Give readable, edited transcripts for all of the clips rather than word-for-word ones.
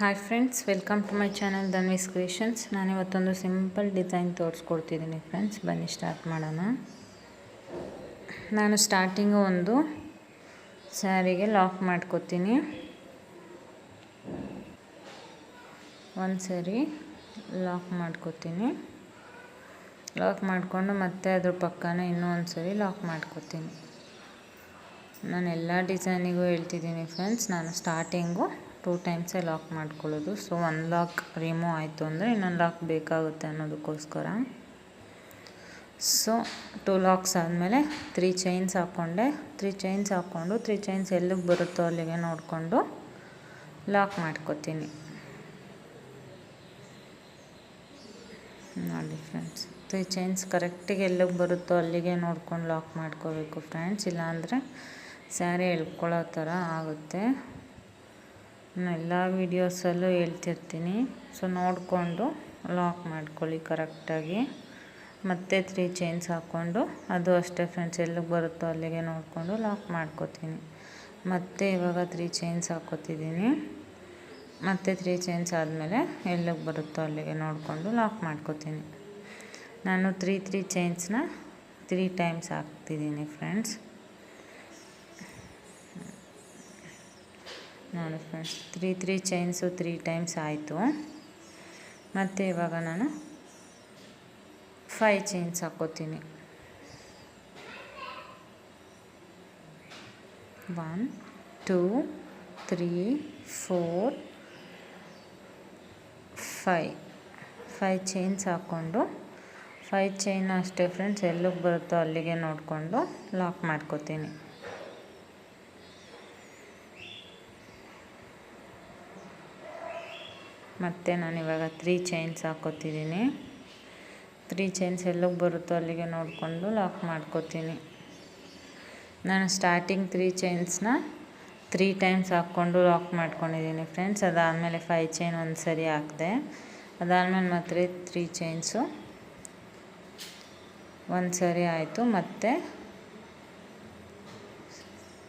Hi friends, welcome to my channel Dhanvi's creations. ನಾನಿವತ್ತೊಂದು simple design ತೋರಿಸ್ಕೊಡ್ತಿದ್ದೀನಿ friends. ಬನ್ನಿ start ಮಾಡೋಣ. ನಾನು ಸ್ಟಾರ್ಟಿಂಗು ಒಂದು ಸ್ಯಾರಿಗೆ ಲಾಕ್ ಮಾಡ್ಕೊತೀನಿ. ಒಂದು ಸರಿ ಲಾಕ್ ಮಾಡ್ಕೊತೀನಿ. ಲಾಕ್ ಮಾಡಿಕೊಂಡು ಮತ್ತೆ ಅದ್ರ ಪಕ್ಕನೇ ಇನ್ನೂ ಒಂದು ಸರಿ ಲಾಕ್ ಮಾಡ್ಕೊತೀನಿ. ನಾನು ಎಲ್ಲ ಡಿಸೈನಿಗೂ ಹೇಳ್ತಿದ್ದೀನಿ ಫ್ರೆಂಡ್ಸ್, ನಾನು ಸ್ಟಾರ್ಟಿಂಗು 2 ಟೈಮ್ಸೇ ಲಾಕ್ ಮಾಡ್ಕೊಳ್ಳೋದು. ಸೊ ಒಂದು ಲಾಕ್ ರಿಮೂವ್ ಆಯಿತು ಅಂದರೆ ಇನ್ನೊಂದು ಲಾಕ್ ಬೇಕಾಗುತ್ತೆ ಅನ್ನೋದಕ್ಕೋಸ್ಕರ. ಸೊ 2 ಲಾಕ್ಸ್ ಆದಮೇಲೆ 3 ಚೈನ್ಸ್ ಹಾಕ್ಕೊಂಡೆ. 3 ಚೈನ್ಸ್ ಹಾಕ್ಕೊಂಡು 3 ಚೈನ್ಸ್ ಎಲ್ಲಿಗೆ ಬರುತ್ತೋ ಅಲ್ಲಿಗೆ ನೋಡಿಕೊಂಡು ಲಾಕ್ ಮಾಡ್ಕೊತೀನಿ. ನೋಡಿ ಫ್ರೆಂಡ್ಸ್, 3 ಚೈನ್ಸ್ ಕರೆಕ್ಟಿಗೆ ಎಲ್ಲಿಗೆ ಬರುತ್ತೋ ಅಲ್ಲಿಗೆ ನೋಡ್ಕೊಂಡು ಲಾಕ್ ಮಾಡ್ಕೋಬೇಕು ಫ್ರೆಂಡ್ಸ್. ಇಲ್ಲಾಂದರೆ ಸ್ಯಾರಿ ಎಳ್ಕೊಳ್ಳೋ ಥರ ಆಗುತ್ತೆ. ನಾನು ಎಲ್ಲ ವೀಡಿಯೋಸಲ್ಲೂ ಹೇಳ್ತಿರ್ತೀನಿ. ಸೊ ನೋಡಿಕೊಂಡು ಲಾಕ್ ಮಾಡ್ಕೊಳ್ಳಿ ಕರೆಕ್ಟಾಗಿ. ಮತ್ತೆ 3 ಚೈನ್ಸ್ ಹಾಕ್ಕೊಂಡು ಅದು ಅಷ್ಟೇ ಫ್ರೆಂಡ್ಸ್, ಎಲ್ಲಿಗೆ ಬರುತ್ತೋ ಅಲ್ಲಿಗೆ ನೋಡಿಕೊಂಡು ಲಾಕ್ ಮಾಡ್ಕೋತೀನಿ. ಮತ್ತು ಇವಾಗ 3 ಚೈನ್ಸ್ ಹಾಕ್ಕೋತಿದ್ದೀನಿ. ಮತ್ತು 3 ಚೈನ್ಸ್ ಆದಮೇಲೆ ಎಲ್ಲಿಗೆ ಬರುತ್ತೋ ಅಲ್ಲಿಗೆ ನೋಡಿಕೊಂಡು ಲಾಕ್ ಮಾಡ್ಕೋತೀನಿ. ನಾನು 3 ಚೈನ್ಸ್ನ 3 ಟೈಮ್ಸ್ ಹಾಕ್ತಿದ್ದೀನಿ ಫ್ರೆಂಡ್ಸ್. ನೋಡಿ ಫ್ರೆಂಡ್ಸ್, 3 ಚೈನ್ಸು 3 ಟೈಮ್ಸ್ ಆಯಿತು. ಮತ್ತು ಇವಾಗ ನಾನು 5 ಚೈನ್ಸ್ ಹಾಕ್ಕೋತೀನಿ. 1 2 3 4 5 ಚೈನ್ಸ್ ಹಾಕ್ಕೊಂಡು 5 ಚೈನ್ ಅಷ್ಟೇ ಫ್ರೆಂಡ್ಸ್, ಎಲ್ಲಿಗೆ ಬರುತ್ತೋ ಅಲ್ಲಿಗೆ ನೋಡಿಕೊಂಡು ಲಾಕ್ ಮಾಡ್ಕೋತೀನಿ. ಮತ್ತು ನಾನಿವಾಗ 3 ಚೈನ್ಸ್ ಹಾಕ್ಕೋತಿದ್ದೀನಿ. 3 ಚೈನ್ಸ್ ಎಲ್ಲಿಗೆ ಬರುತ್ತೋ ಅಲ್ಲಿಗೆ ನೋಡಿಕೊಂಡು ಲಾಕ್ ಮಾಡ್ಕೋತೀನಿ. ನಾನು ಸ್ಟಾರ್ಟಿಂಗ್ 3 ಚೈನ್ಸ್ನ 3 ಟೈಮ್ಸ್ ಹಾಕ್ಕೊಂಡು ಲಾಕ್ ಮಾಡ್ಕೊಂಡಿದ್ದೀನಿ ಫ್ರೆಂಡ್ಸ್. ಅದಾದಮೇಲೆ 5 ಚೈನ್ ಒಂದು ಸರಿ ಹಾಕಿದೆ. ಅದಾದಮೇಲೆ ಮತ್ತೆ 3 ಚೈನ್ಸು ಒಂದು ಸರಿ ಆಯಿತು. ಮತ್ತು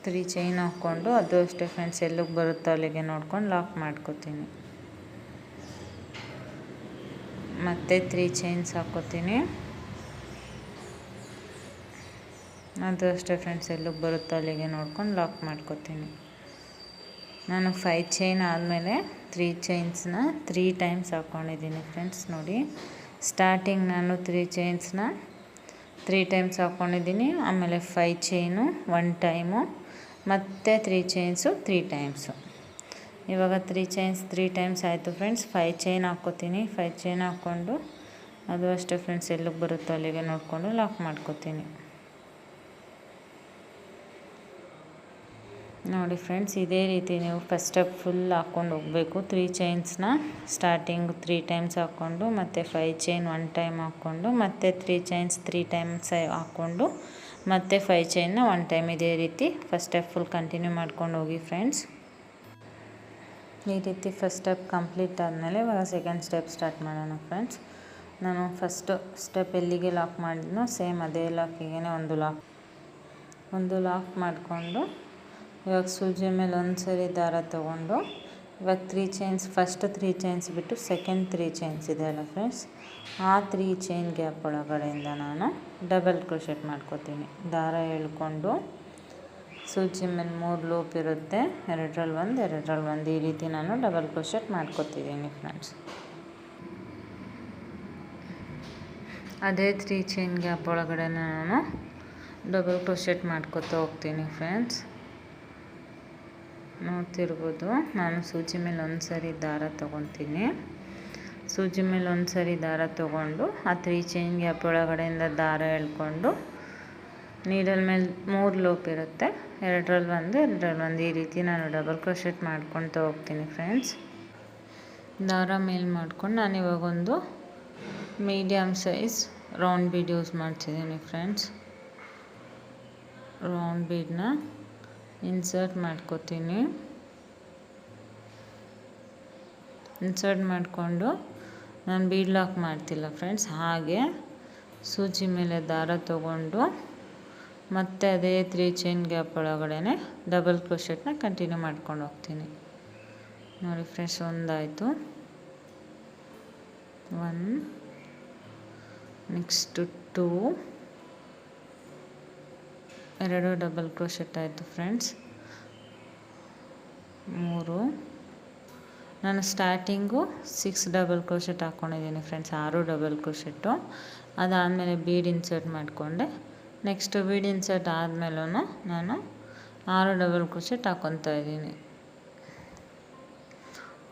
3 ಚೈನ್ ಹಾಕ್ಕೊಂಡು ಅದು ಅಷ್ಟೇ ಫ್ರೆಂಡ್ಸ್, ಎಲ್ಲಿಗೆ ಬರುತ್ತೋ ಅಲ್ಲಿಗೆ ನೋಡ್ಕೊಂಡು ಲಾಕ್ ಮಾಡ್ಕೋತೀನಿ. ಮತ್ತು 3 ಚೈನ್ಸ್ ಹಾಕ್ಕೋತೀನಿ. ಅದು ಅಷ್ಟೇ ಫ್ರೆಂಡ್ಸ್, ಎಲ್ಲಿಗೆ ಬರುತ್ತೋ ಅಲ್ಲಿಗೆ ನೋಡ್ಕೊಂಡು ಲಾಕ್ ಮಾಡ್ಕೋತೀನಿ. ನಾನು 5 ಚೈನ್ ಆದಮೇಲೆ 3 ಚೈನ್ಸ್ನ 3 ಟೈಮ್ಸ್ ಹಾಕ್ಕೊಂಡಿದ್ದೀನಿ ಫ್ರೆಂಡ್ಸ್. ನೋಡಿ, ಸ್ಟಾರ್ಟಿಂಗ್ ನಾನು 3 ಚೈನ್ಸ್ನ 3 ಟೈಮ್ಸ್ ಹಾಕ್ಕೊಂಡಿದ್ದೀನಿ. ಆಮೇಲೆ 5 ಚೈನು 1 ಟೈಮು, ಮತ್ತು 3 ಚೈನ್ಸು 3 ಟೈಮ್ಸು. ಇವಾಗ 3 ಚೈನ್ಸ್ 3 ಟೈಮ್ಸ್ ಆಯಿತು ಫ್ರೆಂಡ್ಸ್. 5 ಚೈನ್ ಹಾಕ್ಕೋತೀನಿ. 5 ಚೈನ್ ಹಾಕ್ಕೊಂಡು ಅದು ಅಷ್ಟೇ ಫ್ರೆಂಡ್ಸ್, ಎಲ್ಲಿಗೆ ಬರುತ್ತೋ ಅಲ್ಲಿಗೆ ನೋಡಿಕೊಂಡು ಲಾಕ್ ಮಾಡ್ಕೋತೀನಿ. ನೋಡಿ ಫ್ರೆಂಡ್ಸ್, ಇದೇ ರೀತಿ ನೀವು ಫಸ್ಟ್ ಸ್ಟೆಪ್ ಫುಲ್ ಹಾಕ್ಕೊಂಡು ಹೋಗಬೇಕು. 3 ಚೈನ್ಸ್ನ ಸ್ಟಾರ್ಟಿಂಗ್ 3 ಟೈಮ್ಸ್ ಹಾಕ್ಕೊಂಡು, ಮತ್ತು 5 ಚೈನ್ 1 ಟೈಮ್ ಹಾಕ್ಕೊಂಡು, ಮತ್ತು 3 ಚೈನ್ಸ್ 3 ಟೈಮ್ಸ್ ಹಾಕ್ಕೊಂಡು, ಮತ್ತು 5 ಚೈನ್ನ 1 ಟೈಮ್. ಇದೇ ರೀತಿ ಫಸ್ಟ್ ಸ್ಟೆಪ್ ಫುಲ್ ಕಂಟಿನ್ಯೂ ಮಾಡ್ಕೊಂಡು ಹೋಗಿ ಫ್ರೆಂಡ್ಸ್. ಈ ರೀತಿ ಫಸ್ಟ್ ಸ್ಟೆಪ್ ಕಂಪ್ಲೀಟ್ ಆದಮೇಲೆ ಇವಾಗ ಸೆಕೆಂಡ್ ಸ್ಟೆಪ್ ಸ್ಟಾರ್ಟ್ ಮಾಡೋಣ ಫ್ರೆಂಡ್ಸ್. ನಾನು ಫಸ್ಟು ಸ್ಟೆಪ್ ಎಲ್ಲಿಗೆ ಲಾಕ್ ಮಾಡಿದ್ನೋ ಸೇಮ್ ಅದೇ ಲಾಕಿಗೆ ಒಂದು ಲಾಕ್ ಮಾಡಿಕೊಂಡು, ಇವಾಗ ಸೂಜಿ ಮೇಲೆ ಒಂದು ಸರಿ ದಾರ ತೊಗೊಂಡು, ಇವಾಗ 3 ಚೈನ್ಸ್ ಫಸ್ಟ್ 3 ಚೈನ್ಸ್ ಬಿಟ್ಟು ಸೆಕೆಂಡ್ 3 ಚೈನ್ಸ್ ಇದೆಯಲ್ಲ ಫ್ರೆಂಡ್ಸ್, ಆ 3 ಚೈನ್ ಗ್ಯಾಪ್ ಒಳಗಡೆಯಿಂದ ನಾನು ಡಬಲ್ ಕ್ರೋಶೆಟ್ ಮಾಡ್ಕೋತೀನಿ. ದಾರ ಎಳ್ಕೊಂಡು ಸೂಜಿ ಮೇಲೆ 3 ಲೂಪ್ ಇರುತ್ತೆ, 2ರಲ್ಲಿ 1 2ರಲ್ಲಿ 1, ಈ ರೀತಿ ನಾನು ಡಬಲ್ ಕ್ರೋಶೆಟ್ ಮಾಡ್ಕೊತಿದ್ದೀನಿ ಫ್ರೆಂಡ್ಸ್. ಅದೇ 3 ಚೈನ್ ಗ್ಯಾಪ್ ಒಳಗಡೆ ನಾನು ಡಬಲ್ ಕ್ರೋಶೆಟ್ ಮಾಡ್ಕೊತಾ ಹೋಗ್ತೀನಿ ಫ್ರೆಂಡ್ಸ್. ನೋಡ್ತಿರ್ಬೋದು, ನಾನು ಸೂಜಿ ಮೇಲೆ ಒಂದು ಸರಿ ದಾರ ತೊಗೊತೀನಿ. ಸೂಜಿ ಮೇಲೆ ಒಂದು ಸರಿ ದಾರ ತೊಗೊಂಡು ಆ 3 ಚೈನ್ ಗ್ಯಾಪ್ ಒಳಗಡೆಯಿಂದ ದಾರ ಎಳ್ಕೊಂಡು, ನೀಡಲ್ ಮೇಲೆ 3 ಲೂಪ್ ಇರುತ್ತೆ, 2ರಲ್ಲಿ 1 2ರಲ್ಲಿ 1, ಈ ರೀತಿ ನಾನು ಡಬಲ್ ಕ್ರೋಶೆಟ್ ಮಾಡ್ಕೊತಾ ಹೋಗ್ತೀನಿ ಫ್ರೆಂಡ್ಸ್. ದಾರ ಮೇಲೆ ಮಾಡ್ಕೊಂಡು ನಾನಿವಾಗ ಒಂದು medium size round bead use ಮಾಡ್ತಿದ್ದೀನಿ ಫ್ರೆಂಡ್ಸ್. ರೌಂಡ್ ಬೀಡನ್ನ ಇನ್ಸರ್ಟ್ ಮಾಡ್ಕೋತೀನಿ. ಇನ್ಸರ್ಟ್ ಮಾಡಿಕೊಂಡು ನಾನು ಬೀಡ್ ಲಾಕ್ ಮಾಡ್ತಿಲ್ಲ ಫ್ರೆಂಡ್ಸ್, ಹಾಗೆ ಸೂಜಿ ಮೇಲೆ ದಾರ ತೊಗೊಂಡು ಮತ್ತು ಅದೇ 3 ಚೈನ್ ಗ್ಯಾಪ್ ಒಳಗಡೆ ಡಬಲ್ ಕ್ರೋಶೆಟ್ನ ಕಂಟಿನ್ಯೂ ಮಾಡ್ಕೊಂಡು ಹೋಗ್ತೀನಿ. ನೋಡಿ ಫ್ರೆಂಡ್ಸ್, ಒಂದಾಯಿತು, 1, ನೆಕ್ಸ್ಟ್ 2, 2 ಡಬಲ್ ಕ್ರೋಶೆಟ್ ಆಯಿತು ಫ್ರೆಂಡ್ಸ್, 3, ನಾನು ಸ್ಟಾರ್ಟಿಂಗು 6 ಡಬಲ್ ಕ್ರೋಶೆಟ್ ಹಾಕ್ಕೊಂಡಿದ್ದೀನಿ ಫ್ರೆಂಡ್ಸ್, 6 ಡಬಲ್ ಕ್ರೋಶೆಟ್ಟು. ಅದಾದಮೇಲೆ ಬೀಡ್ ಇನ್ಸರ್ಟ್ ಮಾಡಿಕೊಂಡೆ. ನೆಕ್ಸ್ಟ್ ಬೀಡ್ ಇನ್ಸರ್ಟ್ ಆದಮೇಲೂ ನಾನು 6 ಡಬಲ್ ಕ್ರೋಶೆಟ್ ಹಾಕ್ಕೊತಾ ಇದ್ದೀನಿ.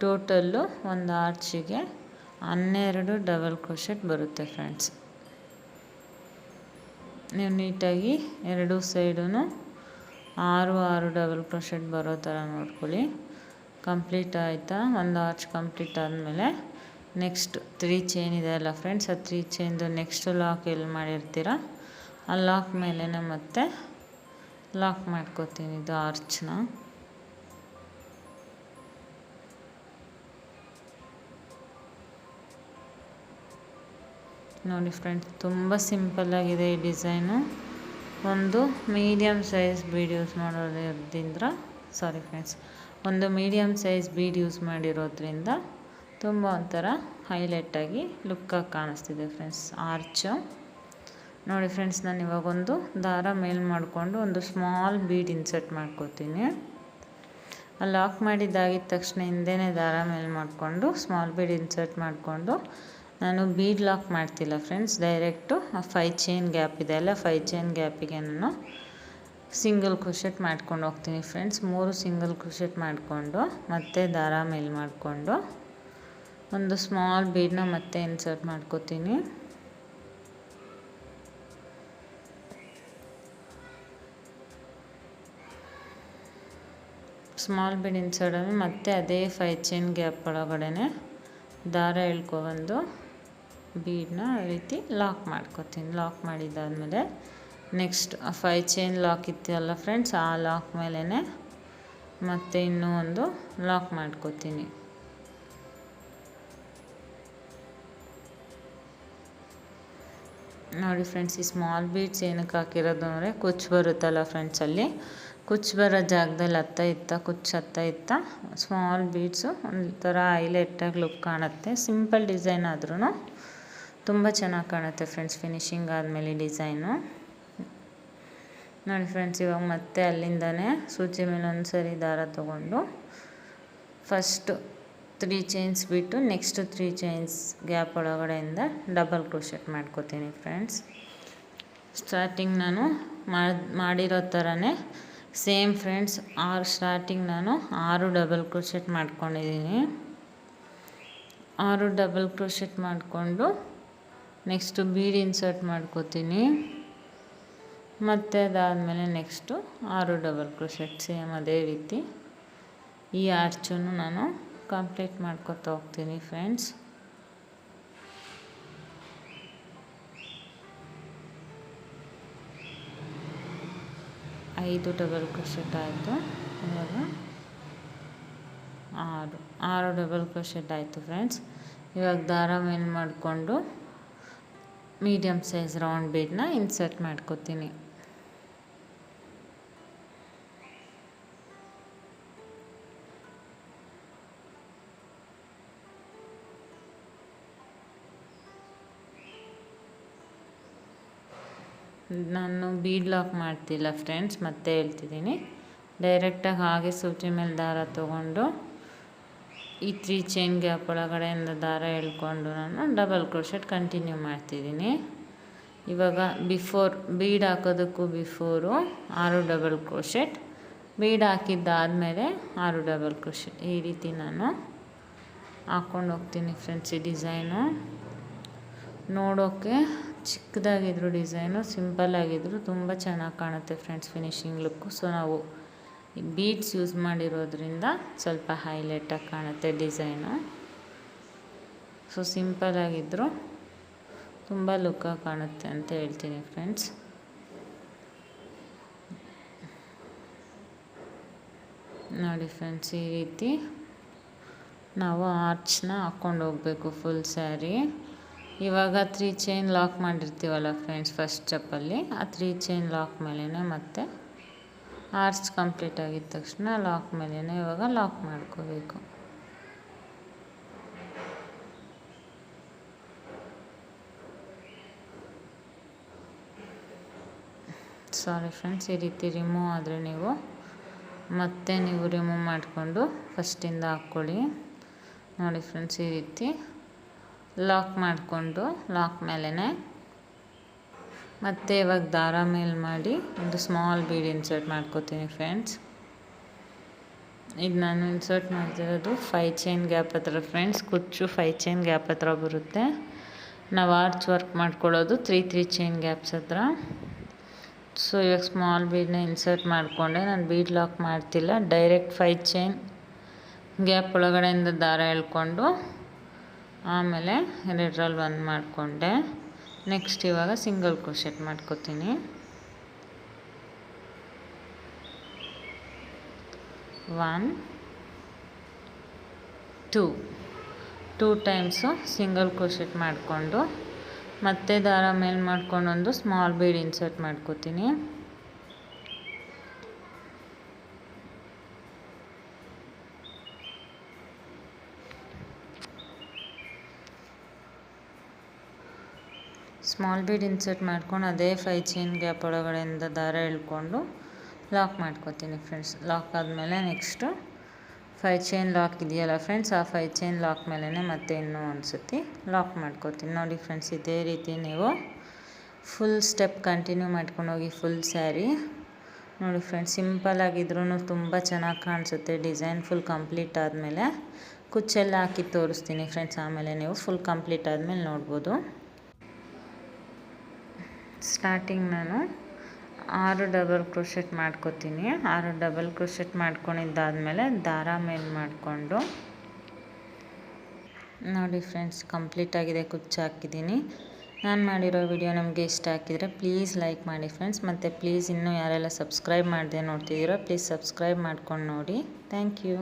ಟೋಟಲ್ಲು ಒಂದು ಆರ್ಚಿಗೆ 12 ಡಬಲ್ ಕ್ರೋಶೆಟ್ ಬರುತ್ತೆ ಫ್ರೆಂಡ್ಸ್. ನೀವು ನೀಟಾಗಿ ಎರಡೂ ಸೈಡೂ 6 ಡಬಲ್ ಕ್ರೋಶೆಟ್ ಬರೋ ಥರ ನೋಡ್ಕೊಳ್ಳಿ. ಕಂಪ್ಲೀಟ್ ಆಯಿತಾ? ಒಂದು ಆರ್ಚ್ ಕಂಪ್ಲೀಟ್ ಆದಮೇಲೆ ನೆಕ್ಸ್ಟ್ 3 ಚೈನ್ ಇದೆ ಅಲ್ಲ ಫ್ರೆಂಡ್ಸ್, ಆ 3 ಚೈನ್ದು ನೆಕ್ಸ್ಟ್ ಲಾಕ್ ಎಲ್ಲಿ ಮಾಡಿರ್ತೀರ ಆ ಲಾಕ್ ಮೇಲೇ ಮತ್ತೆ ಲಾಕ್ ಮಾಡ್ಕೋತೀನಿ ಇದು ಆರ್ಚ್ನ. ನೋಡಿ ಫ್ರೆಂಡ್ಸ್, ತುಂಬ ಸಿಂಪಲ್ಲಾಗಿದೆ ಈ ಡಿಸೈನು. ಒಂದು ಮೀಡಿಯಮ್ ಸೈಜ್ ಬೀಡ್ ಯೂಸ್ ಮಾಡೋದ್ರಿಂದ ಒಂದು ಮೀಡಿಯಮ್ ಸೈಜ್ ಬೀಡ್ ಯೂಸ್ ಮಾಡಿರೋದ್ರಿಂದ ತುಂಬ ಒಂಥರ ಹೈಲೈಟಾಗಿ ಲುಕ್ಕಾಗಿ ಕಾಣಿಸ್ತಿದೆ ಫ್ರೆಂಡ್ಸ್ ಆರ್ಚು. ನೋಡಿ ಫ್ರೆಂಡ್ಸ್, ನಾನು ಇವಾಗೊಂದು ದಾರ ಮೇಲ್ ಮಾಡಿಕೊಂಡು ಒಂದು ಸ್ಮಾಲ್ ಬೀಡ್ ಇನ್ಸರ್ಟ್ ಮಾಡ್ಕೋತೀನಿ. ಲಾಕ್ ಮಾಡಿದ್ದಾಗಿದ ತಕ್ಷಣ ಹಿಂದೆನೇ ದಾರ ಮೇಲೆ ಮಾಡಿಕೊಂಡು ಸ್ಮಾಲ್ ಬೀಡ್ ಇನ್ಸರ್ಟ್ ಮಾಡಿಕೊಂಡು, ನಾನು ಬೀಡ್ ಲಾಕ್ ಮಾಡ್ತಿಲ್ಲ ಫ್ರೆಂಡ್ಸ್, ಡೈರೆಕ್ಟು ಆ 5 ಚೈನ್ ಗ್ಯಾಪ್ ಇದೆ ಅಲ್ಲ, 5 ಚೈನ್ ಗ್ಯಾಪಿಗೆ ನಾನು ಸಿಂಗಲ್ ಕ್ರೋಶೆಟ್ ಮಾಡ್ಕೊಂಡು ಹೋಗ್ತೀನಿ ಫ್ರೆಂಡ್ಸ್. 3 ಸಿಂಗಲ್ ಕ್ರೋಶೆಟ್ ಮಾಡಿಕೊಂಡು ಮತ್ತೆ ದಾರ ಮೇಲೆ ಮಾಡಿಕೊಂಡು ಒಂದು ಸ್ಮಾಲ್ ಬೀಡನ್ನ ಮತ್ತೆ ಇನ್ಸರ್ಟ್ ಮಾಡ್ಕೋತೀನಿ. ಸ್ಮಾಲ್ ಬೀಡ್ ಇನ್ಸರ್ಟ್ ಆದಮೇಲೆ ಮತ್ತೆ ಅದೇ 5 ಚೈನ್ ಗ್ಯಾಪ್ ಒಳಗಡೆ ದಾರ ಎಳ್ಕೊಬಂದು ಬೀಡನ್ನ ಈ ರೀತಿ ಲಾಕ್ ಮಾಡ್ಕೋತೀನಿ. ಲಾಕ್ ಮಾಡಿದ್ದಾದಮೇಲೆ ನೆಕ್ಸ್ಟ್ 5 ಚೈನ್ ಲಾಕ್ ಇತ್ತಲ್ಲ ಫ್ರೆಂಡ್ಸ್, ಆ ಲಾಕ್ ಮೇಲೇ ಮತ್ತೆ ಇನ್ನೂ ಒಂದು ಲಾಕ್ ಮಾಡ್ಕೋತೀನಿ. ನೋಡಿ ಫ್ರೆಂಡ್ಸ್, ಈ ಸ್ಮಾಲ್ ಬೀಡ್ಸ್ ಏನಕ್ಕೆ ಹಾಕಿರೋದು ಅಂದರೆ ಕುಚ್ಚು ಬರುತ್ತಲ್ಲ ಫ್ರೆಂಡ್ಸ್, ಅಲ್ಲಿ ಕುಚ್ಚು ಬರೋ ಜಾಗದಲ್ಲಿ ಹತ್ತ ಇತ್ತ ಸ್ಮಾಲ್ ಬೀಡ್ಸು ಒಂಥರ ಹೈಲೈಟಾಗಿ ಲುಕ್ ಕಾಣುತ್ತೆ. ಸಿಂಪಲ್ ಡಿಸೈನ್ ಆದ್ರೂ ತುಂಬ ಚೆನ್ನಾಗಿ ಕಾಣುತ್ತೆ ಫ್ರೆಂಡ್ಸ್ ಫಿನಿಶಿಂಗ್ ಆದಮೇಲೆ ಡಿಸೈನು. ನೋಡಿ ಫ್ರೆಂಡ್ಸ್, ಇವಾಗ ಮತ್ತೆ ಅಲ್ಲಿಂದನೇ ಸೂಜಿ ಮೇಲೆ ಒಂದು ಸರಿ ದಾರ ತೊಗೊಂಡು ಫಸ್ಟು 3 ಚೈನ್ಸ್ ಬಿಟ್ಟು ನೆಕ್ಸ್ಟ್ 3 ಚೈನ್ಸ್ ಗ್ಯಾಪ್ ಒಳಗಡೆಯಿಂದ ಡಬಲ್ ಕ್ರೋಶೆಟ್ ಮಾಡ್ಕೋತೀನಿ ಫ್ರೆಂಡ್ಸ್. ಸ್ಟಾರ್ಟಿಂಗ್ ನಾನು ಮಾಡಿರೋ ಥರನೇ ಸೇಮ್ ಫ್ರೆಂಡ್ಸ್, ಸ್ಟಾರ್ಟಿಂಗ್ ನಾನು 6 ಡಬಲ್ ಕ್ರೋಶೆಟ್ ಮಾಡ್ಕೊಂಡಿದ್ದೀನಿ. 6 ಡಬಲ್ ಕ್ರೋಶೆಟ್ ಮಾಡಿಕೊಂಡು ನೆಕ್ಸ್ಟು ಬೀಡ್ ಇನ್ಸರ್ಟ್ ಮಾಡ್ಕೋತೀನಿ. ಮತ್ತು ಅದಾದಮೇಲೆ ನೆಕ್ಸ್ಟು 6 ಡಬಲ್ ಕ್ರೋಶೆಟ್ ಸೇಮ್ ಅದೇ ರೀತಿ ಈ ಆರ್ಚನ್ನು ನಾನು ಕಂಪ್ಲೀಟ್ ಮಾಡ್ಕೊತಾ ಹೋಗ್ತೀನಿ ಫ್ರೆಂಡ್ಸ್. ಐದು ಡಬಲ್ ಕ್ರೋಶೆಟ್ ಆಯಿತು. ಇವಾಗ 6 ಡಬಲ್ ಕ್ರೋಶೆಟ್ ಆಯಿತು ಫ್ರೆಂಡ್ಸ್. ಇವಾಗ ದಾರ ಮೇಲೆ ಮಾಡಿಕೊಂಡು ಮೀಡಿಯಮ್ ಸೈಜ್ ರೌಂಡ್ ಬೀಡನ್ನ ಇನ್ಸರ್ಟ್ ಮಾಡ್ಕೋತೀನಿ. ನಾನು ಬೀಡ್ ಲಾಕ್ ಮಾಡ್ತಿಲ್ಲ ಫ್ರೆಂಡ್ಸ್, ಮತ್ತೆ ಹೇಳ್ತಿದ್ದೀನಿ, ಡೈರೆಕ್ಟಾಗಿ ಹಾಗೆ ಸೂಜಿ ಮೇಲೆ ದಾರ ತೊಗೊಂಡು ಈ 3 ಚೈನ್ ಗ್ಯಾಪ್ ಒಳಗಡೆಯಿಂದ ದಾರ ಎಳ್ಕೊಂಡು ನಾನು ಡಬಲ್ ಕ್ರೋಶೆಟ್ ಕಂಟಿನ್ಯೂ ಮಾಡ್ತಿದ್ದೀನಿ. ಇವಾಗ ಬೀಡ್ ಹಾಕೋದಕ್ಕೂ ಬಿಫೋರು 6 ಡಬಲ್ ಕ್ರೋಶೆಟ್, ಬೀಡ್ ಹಾಕಿದ್ದಾದಮೇಲೆ 6 ಡಬಲ್ ಕ್ರೋಶೆಟ್, ಈ ರೀತಿ ನಾನು ಹಾಕ್ಕೊಂಡು ಹೋಗ್ತೀನಿ ಫ್ರೆಂಡ್ಸ್. ಈ ಡಿಸೈನು ನೋಡೋಕ್ಕೆ ಚಿಕ್ಕದಾಗಿದ್ರು ಡಿಸೈನು ಸಿಂಪಲ್ಲಾಗಿದ್ರು ತುಂಬ ಚೆನ್ನಾಗಿ ಕಾಣುತ್ತೆ ಫ್ರೆಂಡ್ಸ್ ಫಿನಿಶಿಂಗ್ ಲುಕ್ಕು. ಸೊ ನಾವು ಬೀಡ್ಸ್ ಯೂಸ್ ಮಾಡಿರೋದ್ರಿಂದ ಸ್ವಲ್ಪ ಹೈಲೈಟಾಗಿ ಕಾಣುತ್ತೆ ಡಿಸೈನು. ಸೊ ಸಿಂಪಲ್ಲಾಗಿದ್ದರೂ ತುಂಬ ಲುಕ್ಕಾಗಿ ಕಾಣುತ್ತೆ ಅಂತ ಹೇಳ್ತೀನಿ ಫ್ರೆಂಡ್ಸ್. ನೋಡಿ ಫ್ರೆಂಡ್ಸ್, ಈ ರೀತಿ ನಾವು ಆರ್ಚ್ನ ಹಾಕ್ಕೊಂಡು ಹೋಗಬೇಕು ಫುಲ್ ಸ್ಯಾರಿ. ಇವಾಗ 3 ಚೈನ್ ಲಾಕ್ ಮಾಡಿರ್ತೀವಲ್ಲ ಫ್ರೆಂಡ್ಸ್ ಫಸ್ಟ್ ಸ್ಟೆಪ್ಪಲ್ಲಿ, ಆ 3 ಚೈನ್ ಲಾಕ್ ಮೇಲೇ ಮತ್ತೆ ಆರ್ಚ್ ಕಂಪ್ಲೀಟ್ ಆಗಿದ ತಕ್ಷಣ ಲಾಕ್ ಮೇಲೇ ಇವಾಗ ಲಾಕ್ ಮಾಡ್ಕೋಬೇಕು. ಸಾರಿ ಫ್ರೆಂಡ್ಸ್, ಈ ರೀತಿ ರಿಮೂವ್ ಆದರೆ ನೀವು ಮತ್ತೆ ನೀವು ರಿಮೂವ್ ಮಾಡಿಕೊಂಡು ಫಸ್ಟಿಂದ ಹಾಕ್ಕೊಳ್ಳಿ. ನೋಡಿ ಫ್ರೆಂಡ್ಸ್, ಈ ರೀತಿ ಲಾಕ್ ಮಾಡಿಕೊಂಡು ಲಾಕ್ ಮೇಲೇ ಮತ್ತೆ ಇವಾಗ ದಾರ ಮೇಲೆ ಮಾಡಿ ಒಂದು ಸ್ಮಾಲ್ ಬೀಡ್ ಇನ್ಸರ್ಟ್ ಮಾಡ್ಕೋತೀನಿ ಫ್ರೆಂಡ್ಸ್. ಇದು ನಾನು ಇನ್ಸರ್ಟ್ ಮಾಡ್ತಿರೋದು 5 ಚೈನ್ ಗ್ಯಾಪ್ ಹತ್ರ ಫ್ರೆಂಡ್ಸ್. ಕುಚ್ಚು 5 ಚೈನ್ ಗ್ಯಾಪ್ ಹತ್ರ ಬರುತ್ತೆ. ನಾವು ಆರ್ಚ್ ವರ್ಕ್ ಮಾಡ್ಕೊಳ್ಳೋದು 3 ಚೈನ್ ಗ್ಯಾಪ್ಸ್ ಹತ್ರ. ಸೊ ಇವಾಗ ಸ್ಮಾಲ್ ಬೀಡನ್ನ ಇನ್ಸರ್ಟ್ ಮಾಡಿಕೊಂಡೆ. ನಾನು ಬೀಡ್ ಲಾಕ್ ಮಾಡ್ತಿಲ್ಲ, ಡೈರೆಕ್ಟ್ 5 ಚೈನ್ ಗ್ಯಾಪ್ ಒಳಗಡೆಯಿಂದ ದಾರ ಎಳ್ಕೊಂಡು ಆಮೇಲೆ 2ರಲ್ಲಿ 1 ಮಾಡಿಕೊಂಡೆ. ನೆಕ್ಸ್ಟ್ ಇವಾಗ ಸಿಂಗಲ್ ಕ್ರೋಶೆಟ್ ಮಾಡ್ಕೋತೀನಿ. 1 2 ಟೈಮ್ಸು ಸಿಂಗಲ್ ಕ್ರೋಶೆಟ್ ಮಾಡಿಕೊಂಡು ಮತ್ತೆ ದಾರ ಮೇಲೆ ಮಾಡ್ಕೊಂಡು ಒಂದು ಸ್ಮಾಲ್ ಬೀಡ್ ಇನ್ಸರ್ಟ್ ಮಾಡ್ಕೋತೀನಿ. ಸ್ಮಾಲ್ ಬೀಡ್ ಇನ್ಸರ್ಟ್ ಮಾಡ್ಕೊಂಡು ಅದೇ 5 ಚೈನ್ ಗ್ಯಾಪ್ ಒಳಗಡೆಯಿಂದ ದಾರ ಎಳ್ಕೊಂಡು ಲಾಕ್ ಮಾಡ್ಕೋತೀನಿ ಫ್ರೆಂಡ್ಸ್. ಲಾಕ್ ಆದಮೇಲೆ ನೆಕ್ಸ್ಟು 5 ಚೈನ್ ಲಾಕ್ ಇದೆಯಲ್ಲ ಫ್ರೆಂಡ್ಸ್, ಆ 5 ಚೈನ್ ಲಾಕ್ ಮೇಲೇ ಮತ್ತೆ ಇನ್ನೂ ಒಂದು ಸತಿ ಲಾಕ್ ಮಾಡ್ಕೋತೀನಿ. ನೋಡಿ ಫ್ರೆಂಡ್ಸ್, ಇದೇ ರೀತಿ ನೀವು ಫುಲ್ ಸ್ಟೆಪ್ ಕಂಟಿನ್ಯೂ ಮಾಡ್ಕೊಂಡು ಹೋಗಿ ಫುಲ್ ಸ್ಯಾರಿ. ನೋಡಿ ಫ್ರೆಂಡ್ಸ್, ಸಿಂಪಲ್ ಆಗಿದ್ರೂ ತುಂಬ ಚೆನ್ನಾಗಿ ಕಾಣಿಸುತ್ತೆ. ಡಿಸೈನ್ ಫುಲ್ ಕಂಪ್ಲೀಟ್ ಆದಮೇಲೆ ಕುಚ್ಚೆಲ್ಲ ಹಾಕಿ ತೋರಿಸ್ತೀನಿ ಫ್ರೆಂಡ್ಸ್. ಆಮೇಲೆ ನೀವು ಫುಲ್ ಕಂಪ್ಲೀಟ್ ಆದಮೇಲೆ ನೋಡ್ಬೋದು. ಸ್ಟಾರ್ಟಿಂಗ್ ನಾನು 6 ಡಬಲ್ ಕ್ರೋಶೆಟ್ ಮಾಡ್ಕೋತೀನಿ. 6 ಡಬಲ್ ಕ್ರೋಶೆಟ್ ಮಾಡ್ಕೊಂಡಿದ್ದಾದಮೇಲೆ ದಾರ ಮೇಲೆ ಮಾಡಿಕೊಂಡು ನೋಡಿ ಫ್ರೆಂಡ್ಸ್, ಕಂಪ್ಲೀಟಾಗಿದೆ. ಕುಚ್ಚು ಹಾಕಿದ್ದೀನಿ. ನಾನು ಮಾಡಿರೋ ವಿಡಿಯೋ ನಿಮಗೆ ಇಷ್ಟ ಆಗಿದ್ರೆ ಪ್ಲೀಸ್ ಲೈಕ್ ಮಾಡಿ ಫ್ರೆಂಡ್ಸ್. ಮತ್ತು ಪ್ಲೀಸ್ ಇನ್ನೂ ಯಾರೆಲ್ಲ ಸಬ್ಸ್ಕ್ರೈಬ್ ಮಾಡದೆ ನೋಡ್ತಿದ್ದೀರೋ ಪ್ಲೀಸ್ ಸಬ್ಸ್ಕ್ರೈಬ್ ಮಾಡ್ಕೊಂಡು ನೋಡಿ. Thank you.